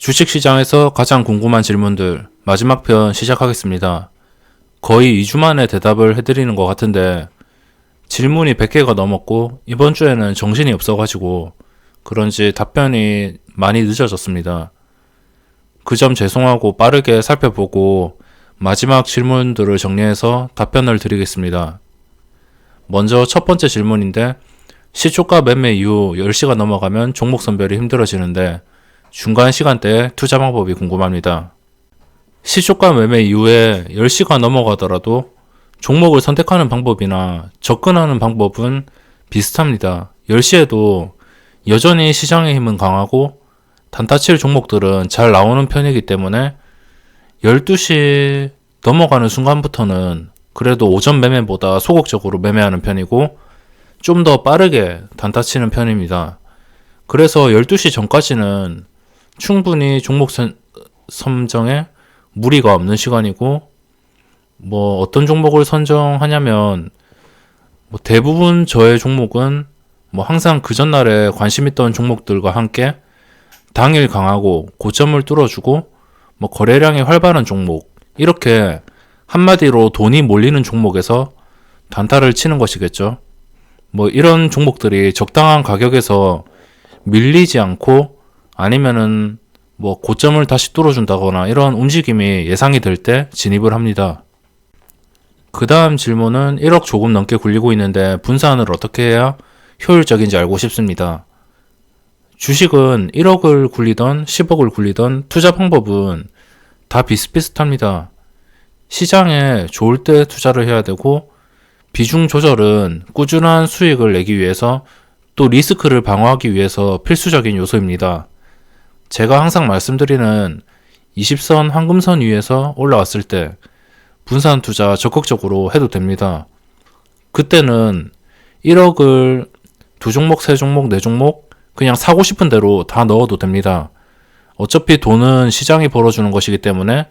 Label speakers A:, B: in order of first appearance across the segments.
A: 주식시장에서 가장 궁금한 질문들 마지막 편 시작하겠습니다. 거의 2주 만에 대답을 해드리는 것 같은데 질문이 100개가 넘었고 이번 주에는 정신이 없어가지고 그런지 답변이 많이 늦어졌습니다. 그 점 죄송하고 빠르게 살펴보고 마지막 질문들을 정리해서 답변을 드리겠습니다. 먼저 첫 번째 질문인데 시초가 매매 이후 10시가 넘어가면 종목 선별이 힘들어지는데 중간 시간대에 투자 방법이 궁금합니다. 시초가 매매 이후에 10시가 넘어가더라도 종목을 선택하는 방법이나 접근하는 방법은 비슷합니다. 10시에도 여전히 시장의 힘은 강하고 단타칠 종목들은 잘 나오는 편이기 때문에 12시 넘어가는 순간부터는 그래도 오전 매매보다 소극적으로 매매하는 편이고 좀 더 빠르게 단타치는 편입니다. 그래서 12시 전까지는 충분히 종목 선정에 무리가 없는 시간이고 어떤 종목을 선정하냐면 대부분 저의 종목은 항상 그 전날에 관심 있던 종목들과 함께 당일 강하고 고점을 뚫어주고 거래량이 활발한 종목, 이렇게 한마디로 돈이 몰리는 종목에서 단타를 치는 것이겠죠. 이런 종목들이 적당한 가격에서 밀리지 않고 아니면은 고점을 다시 뚫어준다거나 이런 움직임이 예상이 될 때 진입을 합니다. 그 다음 질문은 1억 조금 넘게 굴리고 있는데 분산을 어떻게 해야 효율적인지 알고 싶습니다. 주식은 1억을 굴리던 10억을 굴리던 투자 방법은 다 비슷비슷합니다. 시장에 좋을 때 투자를 해야 되고 비중 조절은 꾸준한 수익을 내기 위해서 또 리스크를 방어하기 위해서 필수적인 요소입니다. 제가 항상 말씀드리는 20선 황금선 위에서 올라왔을 때 분산 투자 적극적으로 해도 됩니다. 그때는 1억을 2종목, 3종목, 4종목 그냥 사고 싶은 대로 다 넣어도 됩니다. 어차피 돈은 시장이 벌어주는 것이기 때문에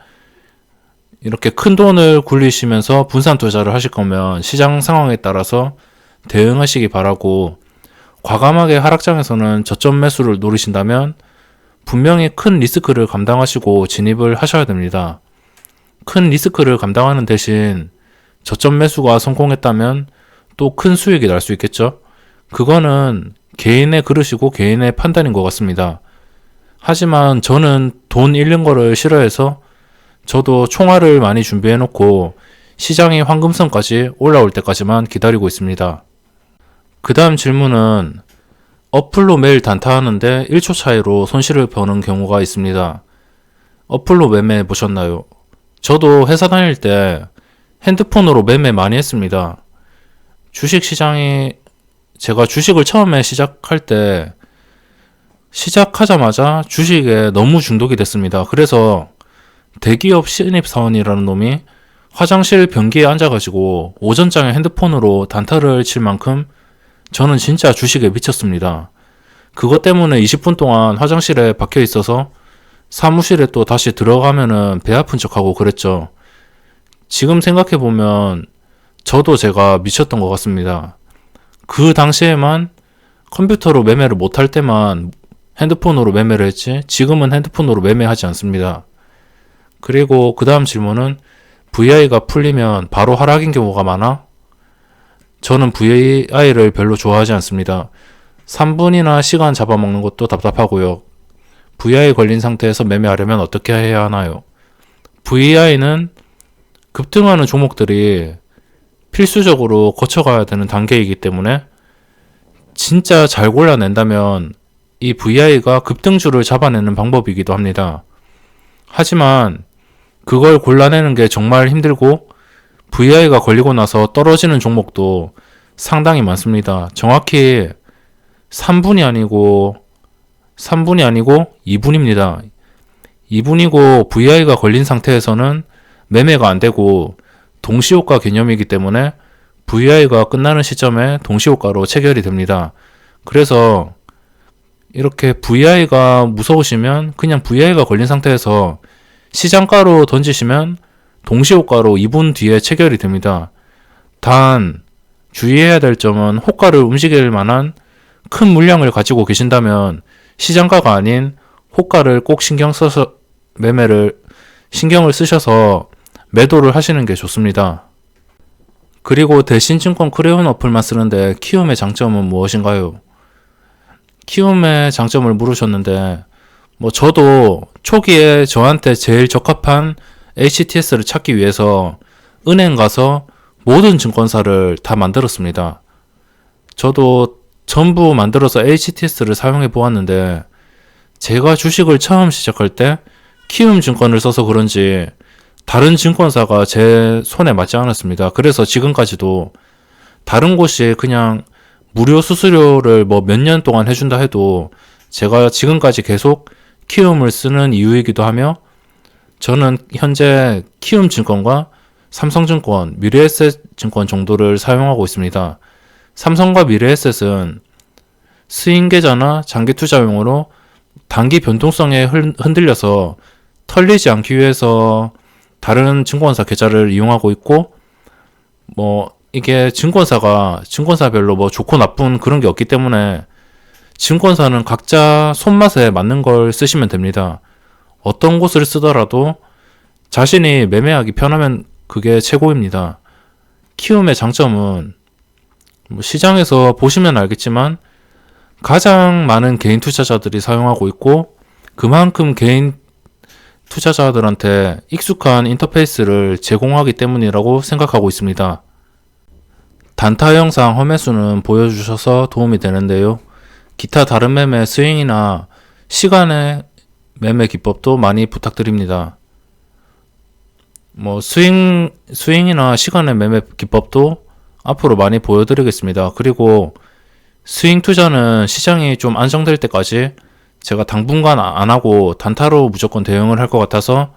A: 이렇게 큰 돈을 굴리시면서 분산 투자를 하실 거면 시장 상황에 따라서 대응하시기 바라고, 과감하게 하락장에서는 저점 매수를 노리신다면 분명히 큰 리스크를 감당하시고 진입을 하셔야 됩니다. 큰 리스크를 감당하는 대신 저점 매수가 성공했다면 또 큰 수익이 날 수 있겠죠. 그거는 개인의 그릇이고 개인의 판단인 것 같습니다. 하지만 저는 돈 잃는 거를 싫어해서 저도 총알을 많이 준비해 놓고 시장이 황금선까지 올라올 때까지만 기다리고 있습니다. 그 다음 질문은 어플로 매일 단타하는데 1초 차이로 손실을 보는 경우가 있습니다. 어플로 매매해 보셨나요? 저도 회사 다닐 때 핸드폰으로 매매 많이 했습니다. 제가 주식을 처음에 시작할 때 시작하자마자 주식에 너무 중독이 됐습니다. 그래서 대기업 신입사원이라는 놈이 화장실 변기에 앉아가지고 오전장에 핸드폰으로 단타를 칠 만큼 저는 진짜 주식에 미쳤습니다. 그것 때문에 20분 동안 화장실에 박혀 있어서 사무실에 또 다시 들어가면은 배 아픈 척하고 그랬죠. 지금 생각해보면 저도 제가 미쳤던 것 같습니다. 그 당시에만 컴퓨터로 매매를 못할 때만 핸드폰으로 매매를 했지 지금은 핸드폰으로 매매하지 않습니다. 그리고 그 다음 질문은 VI가 풀리면 바로 하락인 경우가 많아? 저는 VI를 별로 좋아하지 않습니다. 3분이나 시간 잡아먹는 것도 답답하고요. VI 걸린 상태에서 매매하려면 어떻게 해야 하나요? VI는 급등하는 종목들이 필수적으로 거쳐가야 되는 단계이기 때문에 진짜 잘 골라낸다면 이 VI가 급등주를 잡아내는 방법이기도 합니다. 하지만 그걸 골라내는 게 정말 힘들고 VI가 걸리고 나서 떨어지는 종목도 상당히 많습니다. 정확히 3분이 아니고 2분입니다. 2분이고 VI가 걸린 상태에서는 매매가 안 되고 동시효과 개념이기 때문에 VI가 끝나는 시점에 동시효과로 체결이 됩니다. 그래서 이렇게 VI가 무서우시면 그냥 VI가 걸린 상태에서 시장가로 던지시면 동시효과로 2분 뒤에 체결이 됩니다. 단 주의해야 될 점은 호가를 움직일 만한 큰 물량을 가지고 계신다면 시장가가 아닌 호가를 꼭 신경을 쓰셔서 매도를 하시는 게 좋습니다. 그리고 대신증권 크레온 어플만 쓰는데 키움의 장점은 무엇인가요? 키움의 장점을 물으셨는데 저도 초기에 저한테 제일 적합한 HTS를 찾기 위해서 은행 가서 모든 증권사를 다 만들었습니다. 저도 전부 만들어서 HTS를 사용해 보았는데 제가 주식을 처음 시작할 때 키움증권을 써서 그런지 다른 증권사가 제 손에 맞지 않았습니다. 그래서 지금까지도 다른 곳이 그냥 무료 수수료를 몇 년 동안 해준다 해도 제가 지금까지 계속 키움을 쓰는 이유이기도 하며 저는 현재 키움증권과 삼성증권, 미래에셋증권 정도를 사용하고 있습니다. 삼성과 미래에셋은 스윙계좌나 장기투자용으로 단기 변동성에 흔들려서 털리지 않기 위해서 다른 증권사 계좌를 이용하고 있고 이게 증권사별로 좋고 나쁜 그런 게 없기 때문에 증권사는 각자 손맛에 맞는 걸 쓰시면 됩니다. 어떤 곳을 쓰더라도 자신이 매매하기 편하면 그게 최고입니다. 키움의 장점은 시장에서 보시면 알겠지만 가장 많은 개인 투자자들이 사용하고 있고 그만큼 개인 투자자들한테 익숙한 인터페이스를 제공하기 때문이라고 생각하고 있습니다. 단타 영상 험매수는 보여주셔서 도움이 되는데요. 기타 다른 매매 스윙이나 시간의 매매 기법도 많이 부탁드립니다. 스윙이나 시간의 매매 기법도 앞으로 많이 보여드리겠습니다. 그리고 스윙 투자는 시장이 좀 안정될 때까지 제가 당분간 안 하고 단타로 무조건 대응을 할 것 같아서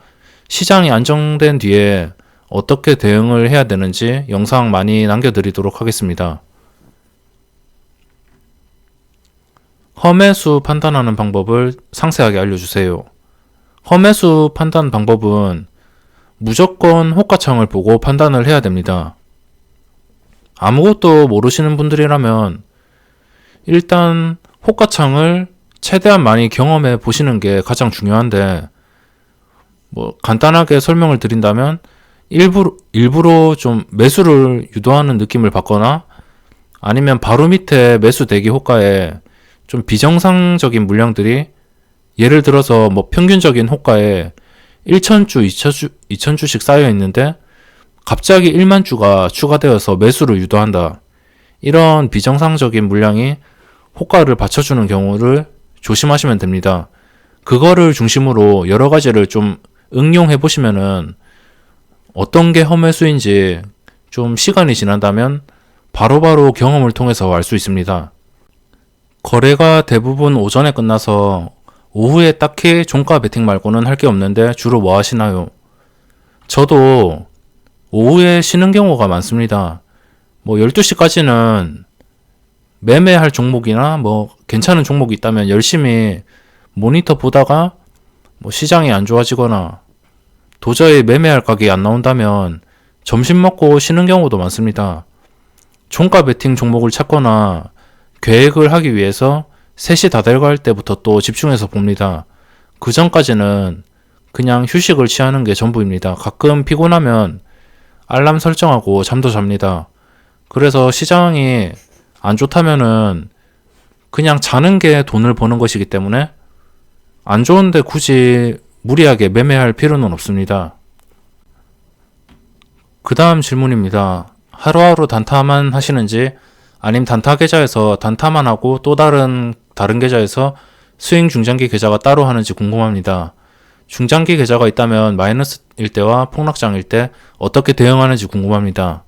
A: 시장이 안정된 뒤에 어떻게 대응을 해야 되는지 영상 많이 남겨드리도록 하겠습니다. 험매수 판단하는 방법을 상세하게 알려주세요. 험매수 판단 방법은 무조건 호가창을 보고 판단을 해야 됩니다. 아무것도 모르시는 분들이라면 일단 호가창을 최대한 많이 경험해 보시는 게 가장 중요한데 간단하게 설명을 드린다면 일부러 좀 매수를 유도하는 느낌을 받거나 아니면 바로 밑에 매수 대기 호가에 좀 비정상적인 물량들이 예를 들어서 평균적인 호가에 1,000주, 2,000주씩 쌓여 있는데 갑자기 1만 주가 추가되어서 매수를 유도한다. 이런 비정상적인 물량이 호가를 받쳐주는 경우를 조심하시면 됩니다. 그거를 중심으로 여러 가지를 좀 응용해 보시면은 어떤 게 험매수인지 좀 시간이 지난다면 바로바로 경험을 통해서 알 수 있습니다. 거래가 대부분 오전에 끝나서 오후에 딱히 종가 베팅 말고는 할 게 없는데 주로 뭐 하시나요? 저도 오후에 쉬는 경우가 많습니다. 12시까지는 매매할 종목이나 괜찮은 종목이 있다면 열심히 모니터 보다가 시장이 안 좋아지거나 도저히 매매할 가격이 안 나온다면 점심 먹고 쉬는 경우도 많습니다. 종가 베팅 종목을 찾거나 계획을 하기 위해서 3시 다 돼갈 때부터 또 집중해서 봅니다. 그 전까지는 그냥 휴식을 취하는 게 전부입니다. 가끔 피곤하면 알람 설정하고 잠도 잡니다. 그래서 시장이 안 좋다면은 그냥 자는 게 돈을 버는 것이기 때문에 안 좋은데 굳이 무리하게 매매할 필요는 없습니다. 그 다음 질문입니다. 하루하루 단타만 하시는지 아님 단타 계좌에서 단타만 하고 또 다른 계좌에서 스윙 중장기 계좌가 따로 하는지 궁금합니다. 중장기 계좌가 있다면 마이너스일 때와 폭락장일 때 어떻게 대응하는지 궁금합니다.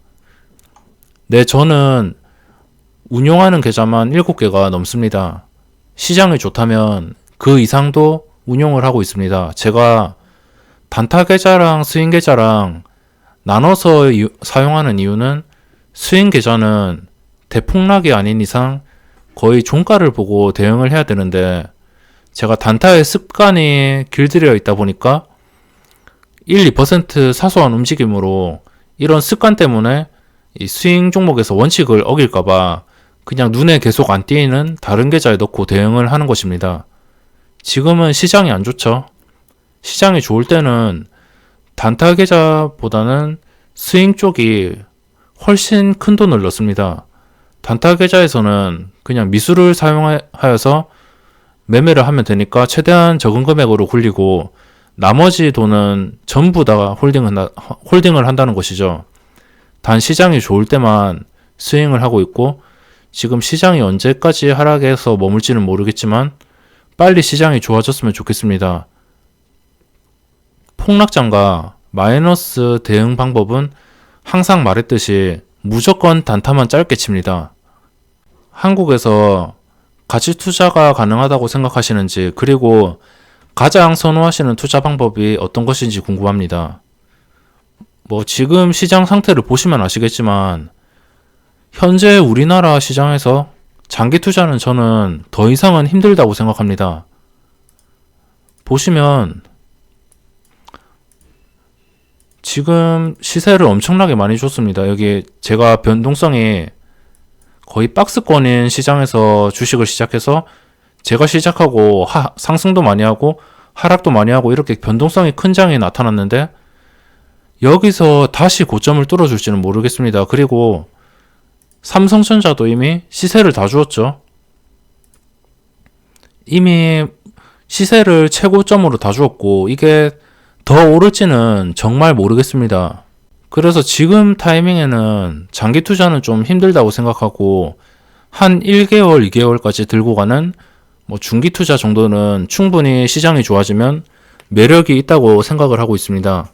A: 네, 저는 운용하는 계좌만 7개가 넘습니다. 시장이 좋다면 그 이상도 운용을 하고 있습니다. 제가 단타 계좌랑 스윙 계좌랑 나눠서 사용하는 이유는 스윙 계좌는 대폭락이 아닌 이상 거의 종가를 보고 대응을 해야 되는데 제가 단타의 습관이 길들여 있다 보니까 1, 2% 사소한 움직임으로 이런 습관 때문에 이 스윙 종목에서 원칙을 어길까봐 그냥 눈에 계속 안 띄는 다른 계좌에 넣고 대응을 하는 것입니다. 지금은 시장이 안 좋죠. 시장이 좋을 때는 단타 계좌보다는 스윙 쪽이 훨씬 큰 돈을 넣습니다. 단타 계좌에서는 그냥 미수를 사용하여서 매매를 하면 되니까 최대한 적은 금액으로 굴리고 나머지 돈은 전부 다 홀딩을 한다는 것이죠. 단 시장이 좋을 때만 스윙을 하고 있고 지금 시장이 언제까지 하락해서 머물지는 모르겠지만 빨리 시장이 좋아졌으면 좋겠습니다. 폭락장과 마이너스 대응 방법은 항상 말했듯이 무조건 단타만 짧게 칩니다. 한국에서 가치 투자가 가능하다고 생각하시는지 그리고 가장 선호하시는 투자 방법이 어떤 것인지 궁금합니다. 지금 시장 상태를 보시면 아시겠지만 현재 우리나라 시장에서 장기 투자는 저는 더 이상은 힘들다고 생각합니다. 보시면 지금 시세를 엄청나게 많이 줬습니다. 여기 제가 변동성이 거의 박스권인 시장에서 주식을 시작해서 제가 시작하고 상승도 많이 하고 하락도 많이 하고 이렇게 변동성이 큰 장이 나타났는데 여기서 다시 고점을 뚫어줄지는 모르겠습니다. 그리고 삼성전자도 이미 시세를 다 주었죠. 이미 시세를 최고점으로 다 주었고 이게 더 오를지는 정말 모르겠습니다. 그래서 지금 타이밍에는 장기 투자는 좀 힘들다고 생각하고 한 1개월, 2개월까지 들고 가는 중기 투자 정도는 충분히 시장이 좋아지면 매력이 있다고 생각을 하고 있습니다.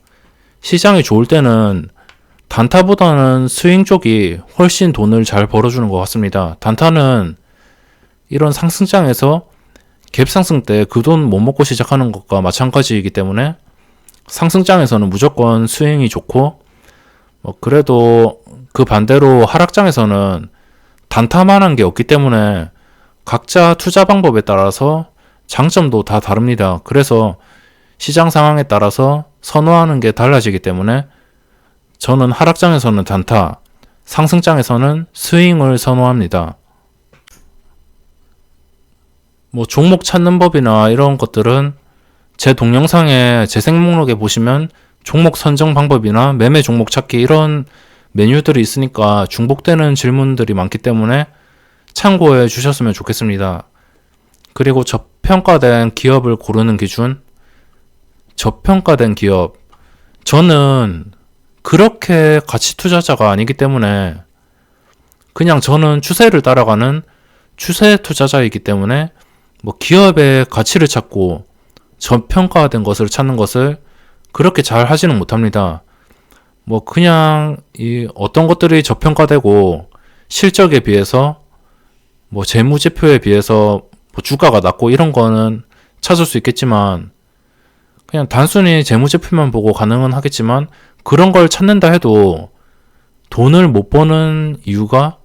A: 시장이 좋을 때는 단타보다는 스윙 쪽이 훨씬 돈을 잘 벌어주는 것 같습니다. 단타는 이런 상승장에서 갭상승 때 그 돈 못 먹고 시작하는 것과 마찬가지이기 때문에 상승장에서는 무조건 스윙이 좋고 그래도 그 반대로 하락장에서는 단타만한 게 없기 때문에 각자 투자 방법에 따라서 장점도 다 다릅니다. 그래서 시장 상황에 따라서 선호하는 게 달라지기 때문에 저는 하락장에서는 단타, 상승장에서는 스윙을 선호합니다. 종목 찾는 법이나 이런 것들은 제 동영상에 재생 목록에 보시면 종목 선정 방법이나 매매 종목 찾기 이런 메뉴들이 있으니까 중복되는 질문들이 많기 때문에 참고해 주셨으면 좋겠습니다. 그리고 저평가된 기업을 고르는 기준, 저평가된 기업, 저는 그렇게 가치 투자자가 아니기 때문에 그냥 저는 추세를 따라가는 추세 투자자이기 때문에 기업의 가치를 찾고 저평가된 것을 찾는 것을 그렇게 잘 하지는 못합니다. 그냥 어떤 것들이 저평가되고 실적에 비해서 재무제표에 비해서 주가가 낮고 이런 거는 찾을 수 있겠지만 그냥 단순히 재무제표만 보고 가능은 하겠지만 그런 걸 찾는다 해도 돈을 못 버는 이유가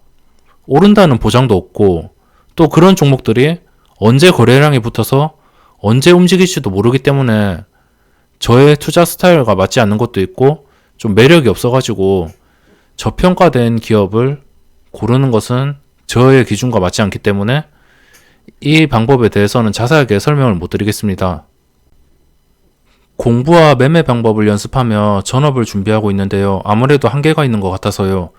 A: 오른다는 보장도 없고 또 그런 종목들이 언제 거래량이 붙어서 언제 움직일지도 모르기 때문에 저의 투자 스타일과 맞지 않는 것도 있고 좀 매력이 없어가지고 저평가된 기업을 고르는 것은 저의 기준과 맞지 않기 때문에 이 방법에 대해서는 자세하게 설명을 못 드리겠습니다. 공부와 매매 방법을 연습하며 전업을 준비하고 있는데요. 아무래도 한계가 있는 것 같아서요.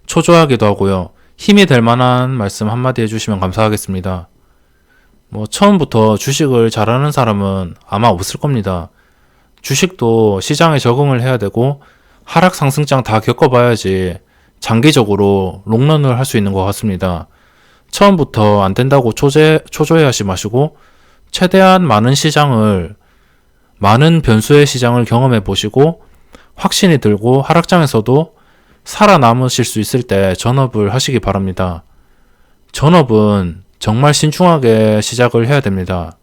A: 초조하기도 하고요. 힘이 될 만한 말씀 한마디 해주시면 감사하겠습니다. 처음부터 주식을 잘하는 사람은 아마 없을 겁니다. 주식도 시장에 적응을 해야 되고 하락 상승장 다 겪어봐야지 장기적으로 롱런을 할 수 있는 것 같습니다. 처음부터 안 된다고 초조해하지 마시고 최대한 많은 변수의 시장을 경험해 보시고 확신이 들고 하락장에서도 살아남으실 수 있을 때 전업을 하시기 바랍니다. 전업은 정말 신중하게 시작을 해야 됩니다.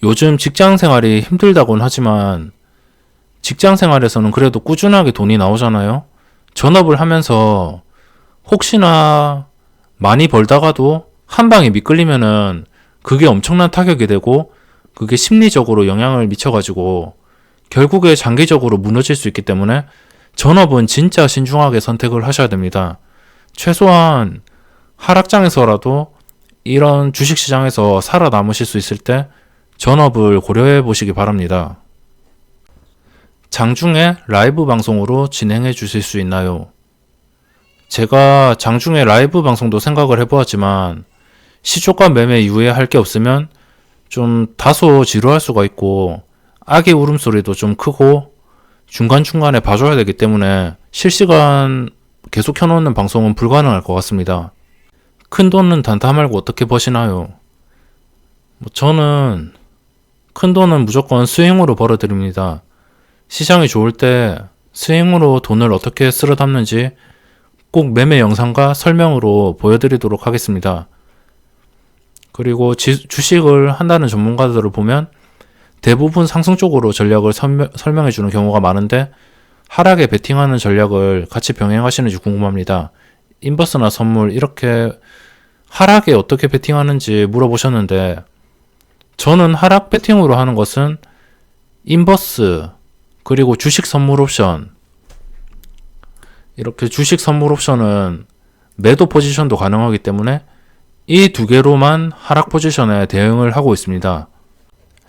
A: 요즘 직장 생활이 힘들다고는 하지만 직장 생활에서는 그래도 꾸준하게 돈이 나오잖아요. 전업을 하면서 혹시나 많이 벌다가도 한 방에 미끌리면은 그게 엄청난 타격이 되고 그게 심리적으로 영향을 미쳐가지고 결국에 장기적으로 무너질 수 있기 때문에 전업은 진짜 신중하게 선택을 하셔야 됩니다. 최소한 하락장에서라도 이런 주식시장에서 살아남으실 수 있을 때 전업을 고려해 보시기 바랍니다. 장중에 라이브 방송으로 진행해 주실 수 있나요? 제가 장중에 라이브 방송도 생각을 해보았지만 시초가 매매 이후에 할 게 없으면 좀 다소 지루할 수가 있고 아기 울음소리도 좀 크고 중간중간에 봐줘야 되기 때문에 실시간 계속 켜놓는 방송은 불가능할 것 같습니다. 큰 돈은 단타 말고 어떻게 버시나요? 저는 큰 돈은 무조건 스윙으로 벌어드립니다. 시장이 좋을 때 스윙으로 돈을 어떻게 쓸어 담는지 꼭 매매 영상과 설명으로 보여드리도록 하겠습니다. 그리고 주식을 한다는 전문가들을 보면 대부분 상승 쪽으로 전략을 설명해 주는 경우가 많은데 하락에 베팅하는 전략을 같이 병행하시는지 궁금합니다. 인버스나 선물 이렇게 하락에 어떻게 베팅하는지 물어보셨는데 저는 하락 베팅으로 하는 것은 인버스 그리고 주식 선물 옵션 이렇게 주식 선물 옵션은 매도 포지션도 가능하기 때문에 이 두 개로만 하락 포지션에 대응을 하고 있습니다.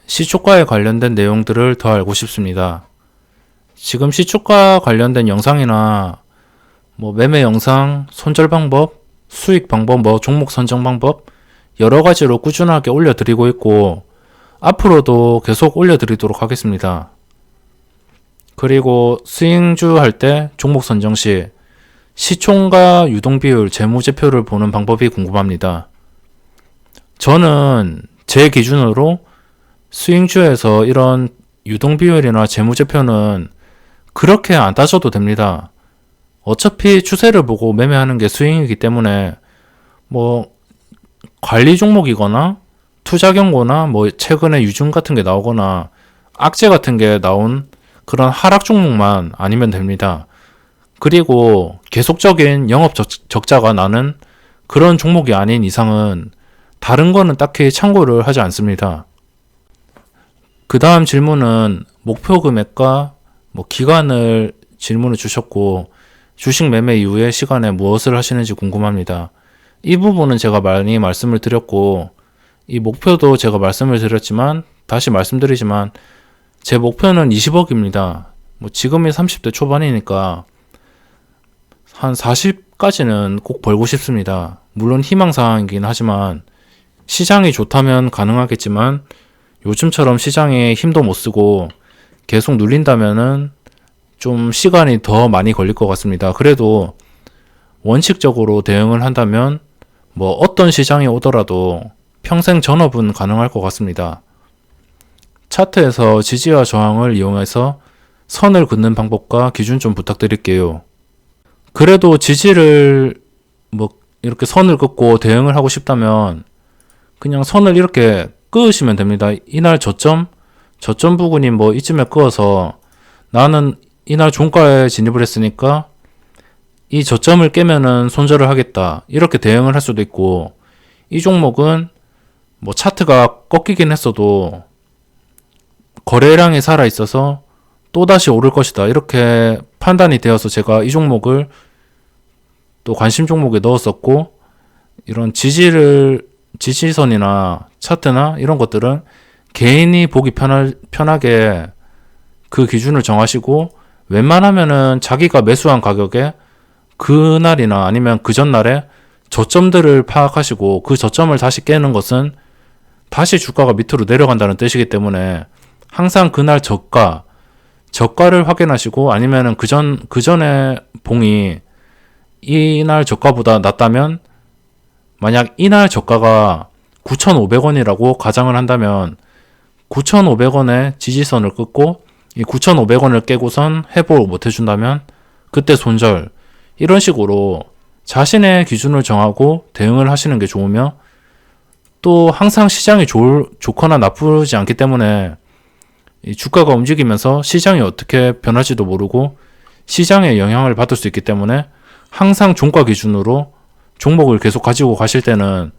A: 시초가에 관련된 내용들을 더 알고 싶습니다. 지금 시초가 관련된 영상이나 매매 영상, 손절 방법, 수익 방법, 종목 선정 방법 여러 가지로 꾸준하게 올려드리고 있고 앞으로도 계속 올려드리도록 하겠습니다. 그리고 스윙주 할 때 종목 선정 시 시총과 유동비율, 재무제표를 보는 방법이 궁금합니다. 저는 제 기준으로 스윙주에서 이런 유동비율이나 재무제표는 그렇게 안 따져도 됩니다. 어차피 추세를 보고 매매하는 게 스윙이기 때문에 관리 종목이거나 투자 경고나 최근에 유증 같은 게 나오거나 악재 같은 게 나온 그런 하락 종목만 아니면 됩니다. 그리고 계속적인 영업 적자가 나는 그런 종목이 아닌 이상은 다른 거는 딱히 참고를 하지 않습니다. 그 다음 질문은 목표 금액과 기간을 질문을 주셨고 주식 매매 이후의 시간에 무엇을 하시는지 궁금합니다. 이 부분은 제가 많이 말씀을 드렸고 이 목표도 제가 말씀을 드렸지만 다시 말씀드리지만 제 목표는 20억입니다. 지금이 30대 초반이니까 한 40까지는 꼭 벌고 싶습니다. 물론 희망사항이긴 하지만 시장이 좋다면 가능하겠지만 요즘처럼 시장에 힘도 못 쓰고 계속 눌린다면은 좀 시간이 더 많이 걸릴 것 같습니다. 그래도 원칙적으로 대응을 한다면 어떤 시장이 오더라도 평생 전업은 가능할 것 같습니다. 차트에서 지지와 저항을 이용해서 선을 긋는 방법과 기준 좀 부탁드릴게요. 그래도 지지를 이렇게 선을 긋고 대응을 하고 싶다면 그냥 선을 이렇게 끄시면 됩니다. 이날 저점 부근이 이쯤에 끄어서 나는 이날 종가에 진입을 했으니까 이 저점을 깨면은 손절을 하겠다. 이렇게 대응을 할 수도 있고 이 종목은 차트가 꺾이긴 했어도 거래량이 살아있어서 또다시 오를 것이다. 이렇게 판단이 되어서 제가 이 종목을 또 관심 종목에 넣었었고 이런 지지선이나 차트나 이런 것들은 개인이 보기 편하게 그 기준을 정하시고 웬만하면은 자기가 매수한 가격에 그날이나 아니면 그 전날에 저점들을 파악하시고 그 저점을 다시 깨는 것은 다시 주가가 밑으로 내려간다는 뜻이기 때문에 항상 그날 저가를 확인하시고 아니면은 그 전에 봉이 이날 저가보다 낮다면 만약 이날 저가가 9,500원이라고 가정을 한다면 9,500원의 지지선을 끊고 이 9,500원을 깨고선 회복을 못 해준다면 그때 손절 이런 식으로 자신의 기준을 정하고 대응을 하시는 게 좋으며 또 항상 시장이 좋거나 나쁘지 않기 때문에 이 주가가 움직이면서 시장이 어떻게 변할지도 모르고 시장에 영향을 받을 수 있기 때문에 항상 종가 기준으로 종목을 계속 가지고 가실 때는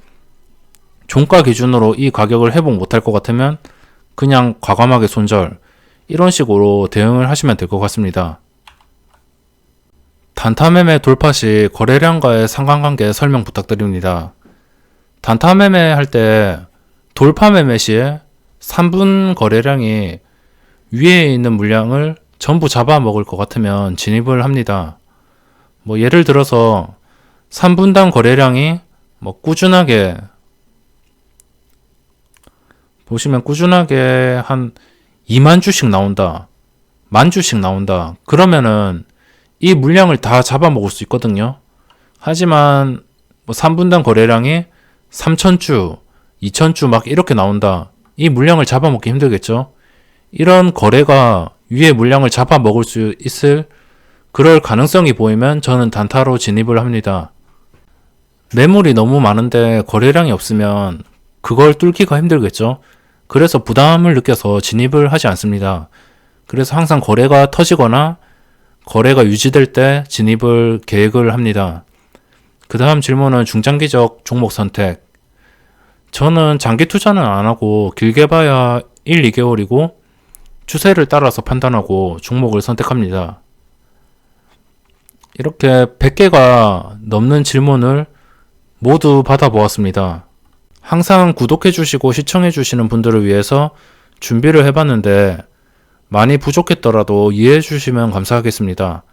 A: 종가 기준으로 이 가격을 회복 못할 것 같으면 그냥 과감하게 손절 이런 식으로 대응을 하시면 될 것 같습니다. 단타 매매 돌파 시 거래량과의 상관관계 설명 부탁드립니다. 단타 매매 할 때 돌파 매매 시에 3분 거래량이 위에 있는 물량을 전부 잡아먹을 것 같으면 진입을 합니다. 뭐 예를 들어서 3분당 거래량이 뭐 꾸준하게 보시면 꾸준하게 한 2만 주씩 나온다. 10,000주씩 나온다. 그러면은 이 물량을 다 잡아먹을 수 있거든요. 하지만 뭐 3분당 거래량이 3,000주, 2,000주 막 이렇게 나온다. 이 물량을 잡아먹기 힘들겠죠. 이런 거래가 위에 물량을 잡아먹을 수 있을 그럴 가능성이 보이면 저는 단타로 진입을 합니다. 매물이 너무 많은데 거래량이 없으면 그걸 뚫기가 힘들겠죠. 그래서 부담을 느껴서 진입을 하지 않습니다. 그래서 항상 거래가 터지거나 거래가 유지될 때 진입을 계획을 합니다. 그 다음 질문은 중장기적 종목 선택. 저는 장기 투자는 안 하고 길게 봐야 1, 2개월이고 추세를 따라서 판단하고 종목을 선택합니다. 이렇게 100개가 넘는 질문을 모두 받아보았습니다. 항상 구독해주시고 시청해주시는 분들을 위해서 준비를 해봤는데 많이 부족했더라도 이해해주시면 감사하겠습니다.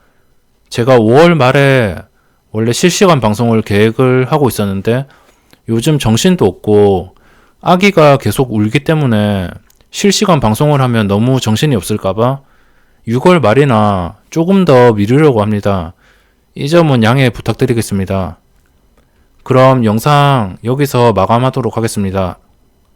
A: 제가 5월 말에 원래 실시간 방송을 계획을 하고 있었는데 요즘 정신도 없고 아기가 계속 울기 때문에 실시간 방송을 하면 너무 정신이 없을까봐 6월 말이나 조금 더 미루려고 합니다. 이 점은 양해 부탁드리겠습니다. 그럼 영상 여기서 마감하도록 하겠습니다.